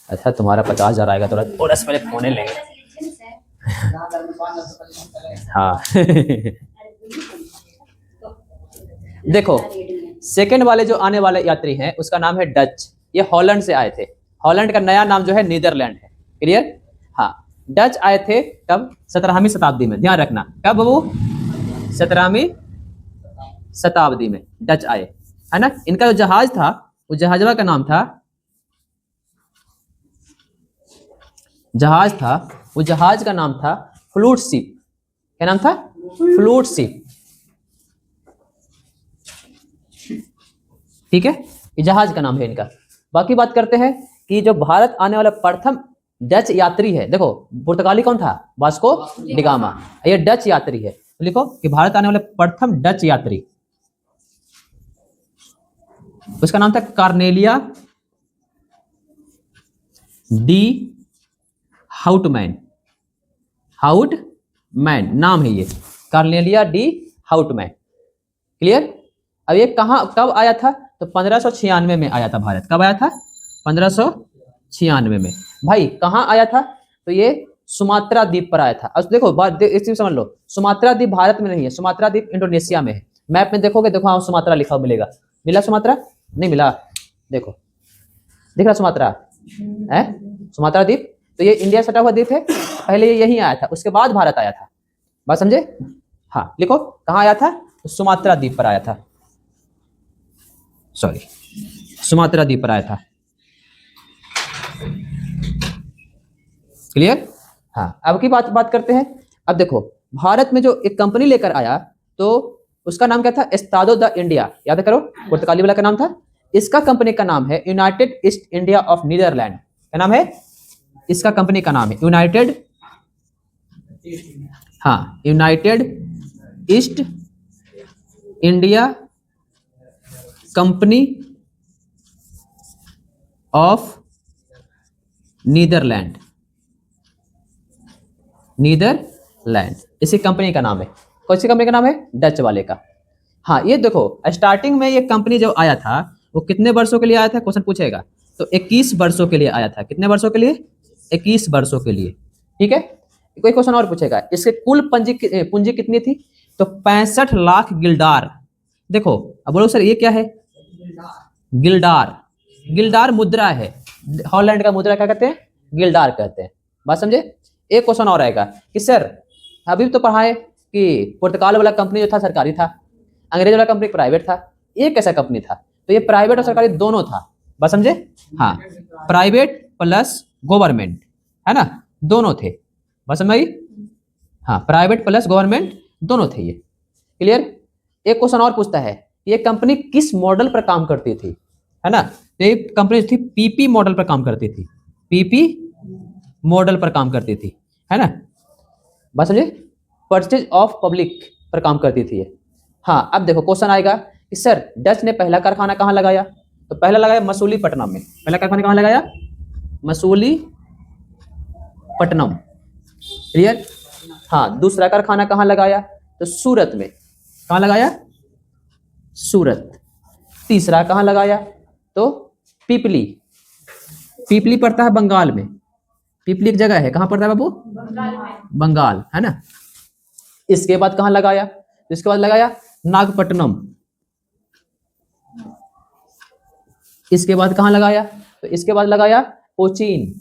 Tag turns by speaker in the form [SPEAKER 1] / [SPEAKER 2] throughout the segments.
[SPEAKER 1] अच्छा तुम्हारा 50,000 आएगा, थोड़ा थोड़ा से पहले फोन लेंगे। हाँ देखो सेकंड वाले जो आने वाले यात्री हैं उसका नाम है डच। ये हॉलैंड से आए थे। हॉलैंड का नया नाम जो है नीदरलैंड है। क्लियर? हाँ, डच आए थे कब? 17वीं शताब्दी में। ध्यान रखना कब वो? 17वीं शताब्दी में डच आए, है ना। इनका जो जहाज था वो जहाजवा का नाम था, वो जहाज का नाम था फ्लूट शिप। क्या नाम था? Flute ship. ठीक है, ये जहाज का नाम है इनका। बाकी बात करते हैं कि जो भारत आने वाला प्रथम डच यात्री है, देखो पुर्तगाली कौन था? Vasco da Gama. ये डच यात्री है, तो लिखो कि भारत आने वाले प्रथम डच यात्री, उसका नाम था कार्नेलिया डी हाउटमैन। हाउटमैन नाम है ये, कार्नेलिया डी हाउटमैन। क्लियर? अब ये कहाँ कब आया था? तो 1596 में आया था भारत। कब आया था? 1596 में। भाई कहाँ आया था? तो ये सुमात्रा द्वीप पर आया था। अब देखो बात इस चीज समझ लो, सुमात्रा द्वीप भारत में नहीं है, सुमात्रा द्वीप इंडोनेशिया में है। मैप में देखोगे, देखो हाँ सुमात्रा लिखा हुआ मिलेगा। मिला सुमात्रा? नहीं मिला। देखो दिख रहा सुमात्रा है, सुमात्रा द्वीप। तो ये इंडिया सटा हुआ द्वीप है। पहले ये यहीं आया था, उसके बाद भारत आया था। बात समझे? हाँ लिखो कहाँ आया था? तो सुमात्रा द्वीप पर आया था। सॉरी, सुमात्रा द्वीप पर आया था। क्लियर? हाँ, अब की बात करते हैं। अब देखो भारत में जो एक कंपनी लेकर आया तो उसका नाम क्या था? Estado the India. याद करो, पुर्तगाली वाला का नाम था। इसका कंपनी का नाम है United East India of Netherland. क्या नाम है इसका? कंपनी का नाम है यूनाइटेड, हाँ United East India company of Netherland. Netherland इसी कंपनी का नाम है। कौन सी कंपनी का नाम है? डच वाले का। हाँ ये देखो स्टार्टिंग में ये कंपनी जब आया था वो कितने वर्षों के लिए आया था? क्वेश्चन पूछेगा। तो 21 वर्षों के लिए आया था। कितने वर्षों के लिए? 21 वर्षों के लिए। ठीक है, कोई क्वेश्चन और पूछेगा। इसके कुल पूंजी कितनी थी? तो 65 लाख गिल्डार। देखो अब बोलो सर ये क्या है? गिल्डार। गिल्डार मुद्रा है। हॉलैंड का मुद्रा क्या कहते हैं? गिल्डार कहते हैं। बात समझे? एक क्वेश्चन और आएगा कि सर अभी तो पढ़ा है कि पुर्तगाल वाला कंपनी जो था सरकारी था, अंग्रेज वाला कंपनी प्राइवेट था। ये कैसा कंपनी था? तो ये प्राइवेट और सरकारी दोनों था। बात समझे? हाँ, प्राइवेट प्लस गवर्नमेंट, है ना, दोनों थे। बात समझ आई? हाँ, प्राइवेट प्लस गवर्नमेंट दोनों थे ये। क्लियर? एक क्वेश्चन और पूछता है, ये कंपनी किस मॉडल पर काम करती थी, है ना। तो ये कंपनी थी पीपी मॉडल पर काम करती थी। पीपी मॉडल पर काम करती थी, है ना। बात समझे? परचेज ऑफ पब्लिक पर काम करती थी ये। हाँ, अब देखो क्वेश्चन आएगा कि सर डच ने पहला कारखाना कहाँ लगाया? तो पहला लगाया मसूलीपट्टनम में। पहला कारखाना कहाँ लगाया? मसूलीपट्टनम। क्लियर? हाँ, दूसरा कारखाना कहाँ लगाया? तो सूरत में। कहाँ लगाया? सूरत। तीसरा कहाँ लगाया? तो पीपली। पीपली पड़ता है बंगाल में। पीपली एक जगह है, कहाँ पड़ता है बाबू? बंगाल, है ना। इसके बाद कहाँ लगाया? तो इसके बाद लगाया नागपट्टनम। इसके बाद कहाँ लगाया? तो इसके बाद लगाया कोचीन।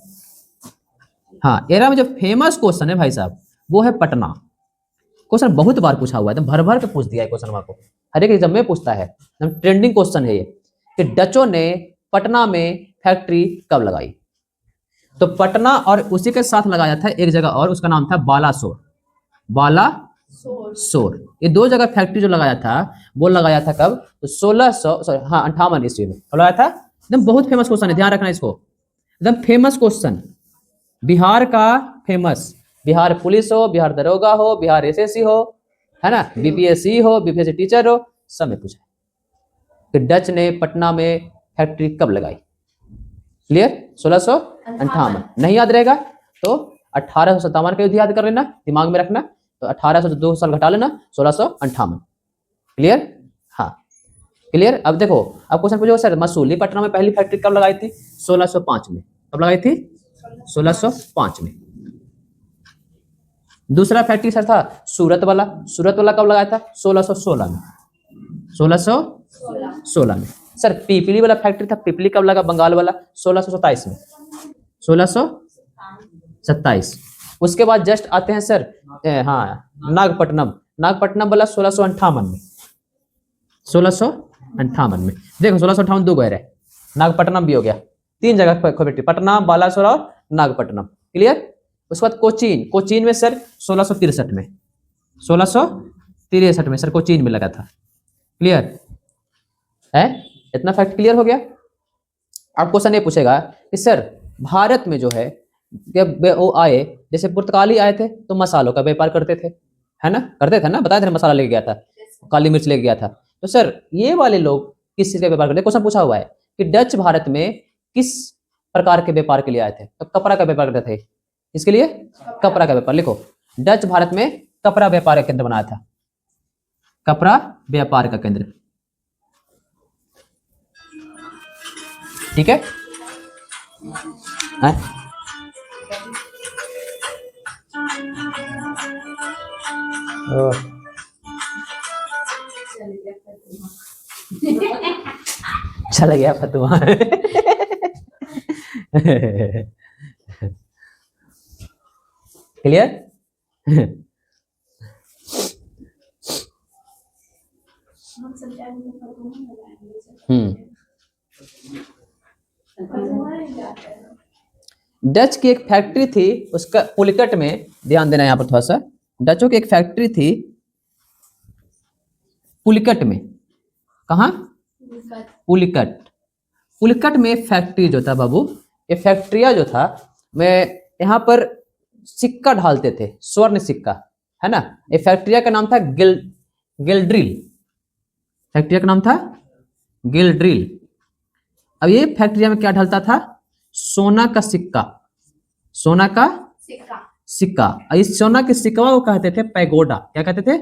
[SPEAKER 1] हाँ, एरा में जो फेमस क्वेश्चन है भाई साहब वो है पटना। क्वेश्चन बहुत बार पूछा हुआ है, तो भर भर के पूछ दिया है क्वेश्चन को। हर एक एग्जाम में पूछता है, ट्रेंडिंग क्वेश्चन है ये कि डचों ने पटना में फैक्ट्री कब लगाई? तो पटना और उसी के साथ लगाया था एक जगह और, उसका नाम था बालासोर। बालासोर, ये दो जगह फैक्ट्री जो लगाया था वो लगाया था कब? तो 58 ईस्वी में लगाया था। एकदम बहुत फेमस क्वेश्चन है, ध्यान रखना इसको। एकदम फेमस क्वेश्चन, बिहार का फेमस। बिहार पुलिस हो, बिहार दरोगा हो, बिहार एसएससी हो, है ना, बीपीएससी हो, बीपीएससी टीचर हो, सब में पूछा कि डच ने पटना में फैक्ट्री कब लगाई। क्लियर? 1658। नहीं याद रहेगा तो 1857 का युद्ध याद कर लेना, दिमाग में रखना। तो 1800 से 2 साल घटा लेना, 1658। क्लियर? हाँ, क्लियर। अब देखो, अब क्वेश्चन पूछो सर मसूलीपट्टनम में पहली फैक्ट्री कब लगाई थी? 1605 में। कब लगाई थी? 1605 में। दूसरा फैक्ट्री सर था सूरत वाला। सूरत वाला कब लगाया था? 1616 में। 1616 में। सर पिपली वाला फैक्ट्री था, पिपली कब लगा? बंगाल वाला 1627 में। 1627। उसके बाद जस्ट आते हैं सर हाँ नागपट्टनम। नागपट्टनम वाला 1658 में। 1658 में। देखो 1658 दो गैर है, नागपट्टनम भी हो गया। 3 जगह फैक्ट्री, पटना, बालासोर और नागपट्टनम। क्लियर। उसके बाद कोचीन। कोचीन में सर 1663 में। 1663 में सर कोचीन में लगा था। क्लियर है? इतना फैक्ट क्लियर हो गया। अब क्वेश्चन ये पूछेगा कि सर भारत में जो है वो आए, जैसे पुर्तगाली आए थे तो मसालों का व्यापार करते थे, है ना? करते थे ना, बताए थे मसाला लेके गया था, काली मिर्च लेके गया था। तो सर ये वाले लोग किस चीज का व्यापार करते? क्वेश्चन पूछा हुआ है कि डच भारत में किस प्रकार के व्यापार के लिए आए थे? तो कपड़ा का व्यापार करते थे। इसके लिए कपड़ा का व्यापार। लिखो, डच भारत में कपड़ा व्यापार का केंद्र बनाया था। कपड़ा व्यापार का केंद्र। ठीक है, है? चल गया फतुआ। क्लियर। डच की एक फैक्ट्री थी, उसका पुलिकट में, ध्यान देना यहाँ पर थोड़ा सा, डचों की एक फैक्ट्री थी पुलिकट में। कहाँ? पुलिकट। पुलिकट में फैक्ट्री जो था बाबू, ये फैक्ट्रिया जो था, मैं यहाँ पर सिक्का ढालते थे, स्वर्ण सिक्का, है ना? ये फैक्ट्रिया का नाम था गिल्ड्रिल। फैक्ट्रिया का नाम था गिल्ड्रिल। अब ये फैक्ट्रिया में क्या ढलता था? सोना का सिक्का। सोना का सिक्का। इस सोना के सिक्का को कहते थे पैगोडा। क्या कहते थे?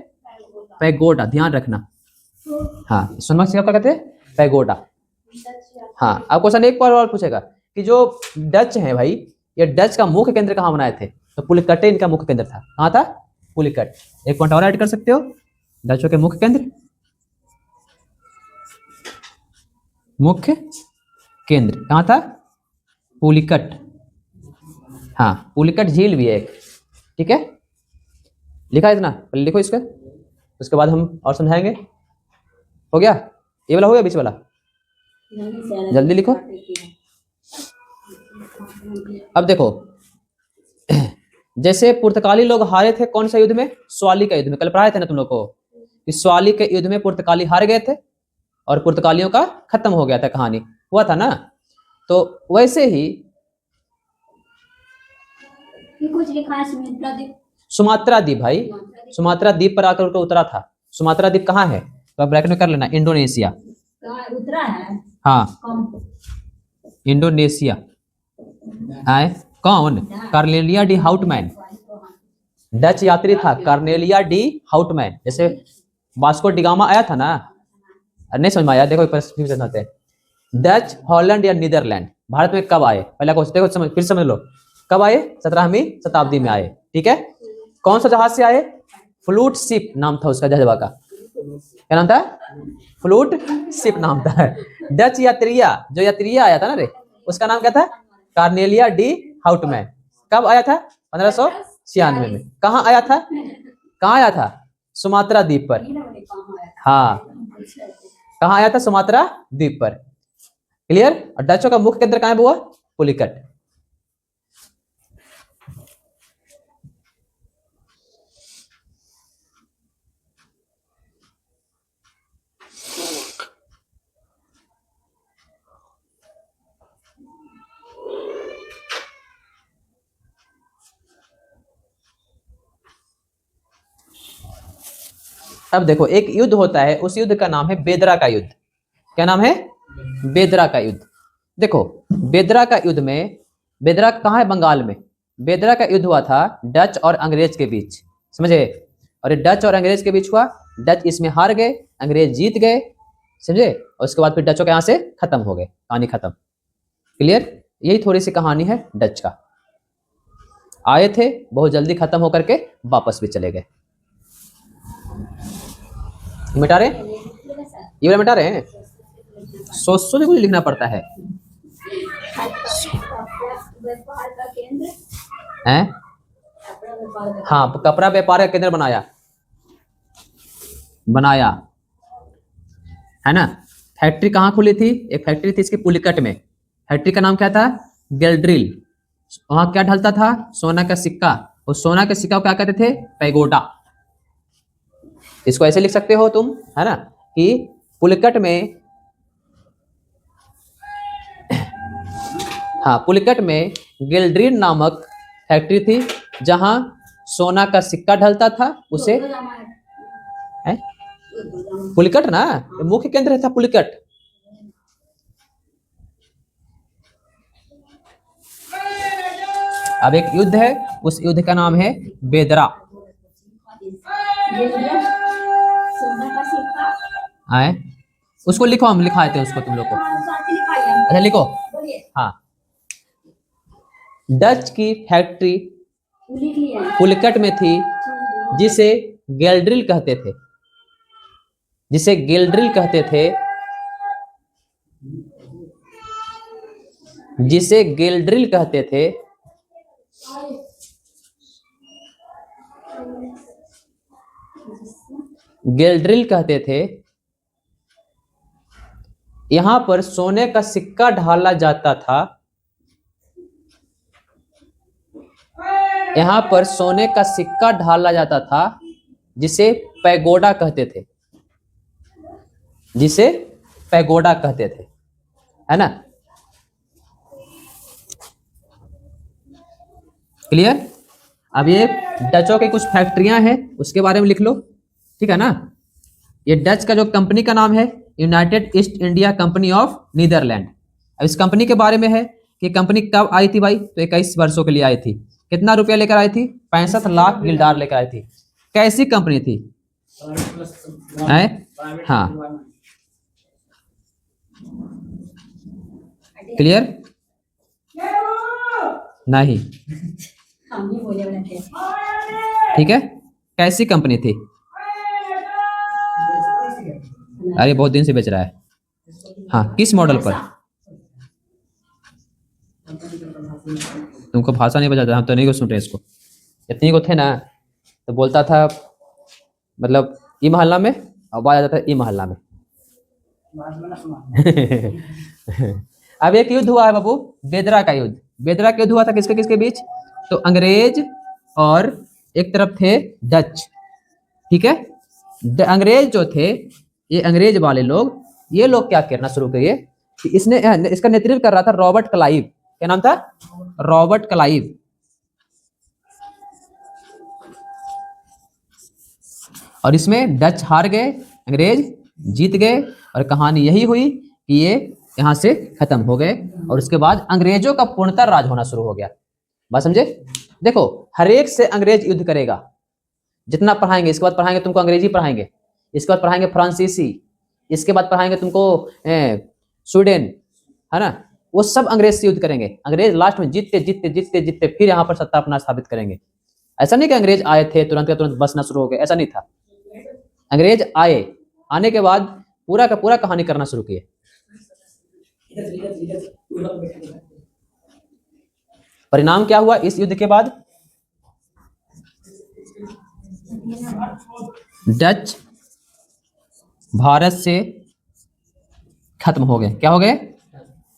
[SPEAKER 1] पैगोडा। ध्यान रखना। हाँ, सोना का सिक्का क्या कहते हैं? पैगोडा। हाँ, अब क्वेश्चन एक बार और पूछेगा कि जो डच है भाई, ये डच का मुख्य केंद्र कहाँ बनाए थे? तो पुलिकट इनका मुख्य केंद्र था। कहाँ था? पुलिकट। एक पॉइंट और ऐड कर सकते हो, डचों के मुख्य केंद्र, मुख्य केंद्र कहाँ था? पुलिकट। हाँ, पुलिकट झील भी है एक। ठीक है, लिखा है इतना, पहले लिखो इसका, उसके बाद हम और समझाएंगे। हो गया? ये वाला हो गया, बीच वाला जल्दी लिखो। अब देखो, जैसे पुर्तगाली लोग हारे थे कौन सा युद्ध में? स्वाली का युद्ध में। कल पढ़ाए थे ना तुम लोग को कि स्वाली के युद्ध में पुर्तगाली हार गए थे और पुर्तगालियों का खत्म हो गया था, कहानी हुआ था ना। तो वैसे ही कुछ लिखा है सुमात्रा द्वीप भाई, सुमात्रा द्वीप पर आकर उनका उतरा था। सुमात्रा द्वीप कहाँ है? तो आप ब्रैकेट में कर लेना, इंडोनेशिया। उतरा है? हाँ, इंडोनेशिया। आए कौन? Cornelia D Houtman. डच यात्री था कार्नेलिया डी हाउटमैन। जैसे वास्को डिगामा आया था ना, नहीं समझ में आया? देखो हैं, डच, हॉलैंड या नीदरलैंड भारत में कब आए? पहला क्वेश्चन देखो, समझ, फिर समझ लो। कब आए? 17वीं शताब्दी में आए। ठीक है, कौन सा जहाज से आए? फ्लूट शिप नाम था उसका, जहाज का क्या नाम था? फ्लूट शिप नाम था। डच यात्रिया, जो यात्रिया आया था ना रे, उसका नाम क्या था? Cornelia D Houtman. कब आया था? 1596 में। कहाँ आया था? कहाँ आया था? सुमात्रा द्वीप पर। हाँ, कहाँ आया था? सुमात्रा द्वीप पर। क्लियर। और डचों का मुख्य केंद्र कहाँ है? वो पुलिकट। अब देखो, एक युद्ध होता है, उस युद्ध का नाम है बेदरा का युद्ध। क्या नाम है? बेदरा का युद्ध। देखो, बेदरा का युद्ध में, बेदरा कहाँ है? बंगाल में। बेदरा का युद्ध हुआ था डच और अंग्रेज के बीच, समझे? और डच और अंग्रेज के बीच हुआ। डच इसमें हार गए, अंग्रेज जीत गए। समझे। और उसके बाद फिर डचों के यहाँ से खत्म हो गए, कहानी खत्म। क्लियर। यही थोड़ी सी कहानी है डच का। आए थे, बहुत जल्दी खत्म होकर के वापस भी चले गए। मिटा रहे ये वाला मिटा रहे हैं, सोच सोच कुछ लिखना पड़ता है हैं। हाँ, कपड़ा व्यापार का केंद्र बनाया है ना। फैक्ट्री कहाँ खुली थी? एक फैक्ट्री थी इसकी पुलिकट में। फैक्ट्री का नाम क्या था? गेल्ड्रिल। वहां क्या ढलता था? सोना का सिक्का। और सोना के सिक्का को क्या कहते थे? पैगोडा। इसको ऐसे लिख सकते हो तुम, है ना, कि पुलिकट में, हाँ, पुलिकट में गेल्ड्रिल नामक फैक्ट्री थी जहां सोना का सिक्का ढलता था। उसे है पुलिकट ना, मुख्य केंद्र था पुलिकट। अब एक युद्ध है, उस युद्ध का नाम है बेदरा। आए उसको लिखो, हम लिखाए थे उसको तुम लोग को। अच्छा लिखो। हाँ, डच की फैक्ट्री पुलिकट में थी जिसे गेल्ड्रिल कहते थे, जिसे गेल्ड्रिल कहते थे, जिसे गेल्ड्रिल कहते थे। गेल्ड्रिल कहते थे। यहां पर सोने का सिक्का ढाला जाता था। यहां पर सोने का सिक्का ढाला जाता था जिसे पैगोडा कहते थे, जिसे पैगोडा कहते थे, है ना। क्लियर। अब ये डचों की कुछ फैक्ट्रियां हैं, उसके बारे में लिख लो, ठीक है ना। ये डच का जो कंपनी का नाम है United East India company of Netherland. अब इस कंपनी के बारे में है कि कंपनी कब आई थी भाई? तो 21 वर्षों के लिए आई थी। कितना रुपया लेकर आई थी? 65 लाख गिल्डार लेकर आई थी। कैसी कंपनी थी? हाँ, क्लियर। नहीं, ठीक है। कैसी कंपनी थी? अरे बहुत दिन से बेच रहा है। हाँ, किस मॉडल पर? तुमको भाषा नहीं बजाता, हम तो नहीं को सुन रहे इसको। इतनी को थे ना तो बोलता था, मतलब ई मोहल्ला में आवाज आता था, ई मोहल्ला में। अब एक युद्ध हुआ है बाबू, बेदरा का युद्ध। बेदरा का युद्ध हुआ था किसके किसके बीच? तो अंग्रेज और एक तरफ थे डच, ठीक है। अंग्रेज जो थे, ये अंग्रेज वाले लोग, ये लोग क्या करना शुरू किए कि इसका नेतृत्व कर रहा था रॉबर्ट क्लाइव। क्या नाम था? Robert Clive. और इसमें डच हार गए, अंग्रेज जीत गए, और कहानी यही हुई कि ये यहाँ से खत्म हो गए। और उसके बाद अंग्रेजों का पूर्णतः राज होना शुरू हो गया। बात समझे। देखो, हर एक से अंग्रेज युद्ध करेगा, जितना पढ़ाएंगे। इसके बाद पढ़ाएंगे तुमको अंग्रेजी पढ़ाएंगे, इसके बाद पढ़ाएंगे फ्रांसीसी, इसके बाद पढ़ाएंगे तुमको स्वीडन, है ना। वो सब अंग्रेज से युद्ध करेंगे। अंग्रेज लास्ट में जीतते जीतते जीतते जीतते फिर यहाँ पर सत्ता अपना स्थापित करेंगे। ऐसा नहीं कि अंग्रेज आए थे तुरंत का तुरंत बसना शुरू हो गए, ऐसा नहीं था। अंग्रेज आए, आने के बाद पूरा का पूरा कहानी करना शुरू किए। परिणाम क्या हुआ इस युद्ध के बाद? डच भारत से खत्म हो गए। क्या हो गए?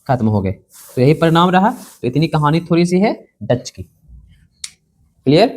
[SPEAKER 1] खत्म हो गए। तो यही परिणाम रहा। तो इतनी कहानी थोड़ी सी है डच की। क्लियर।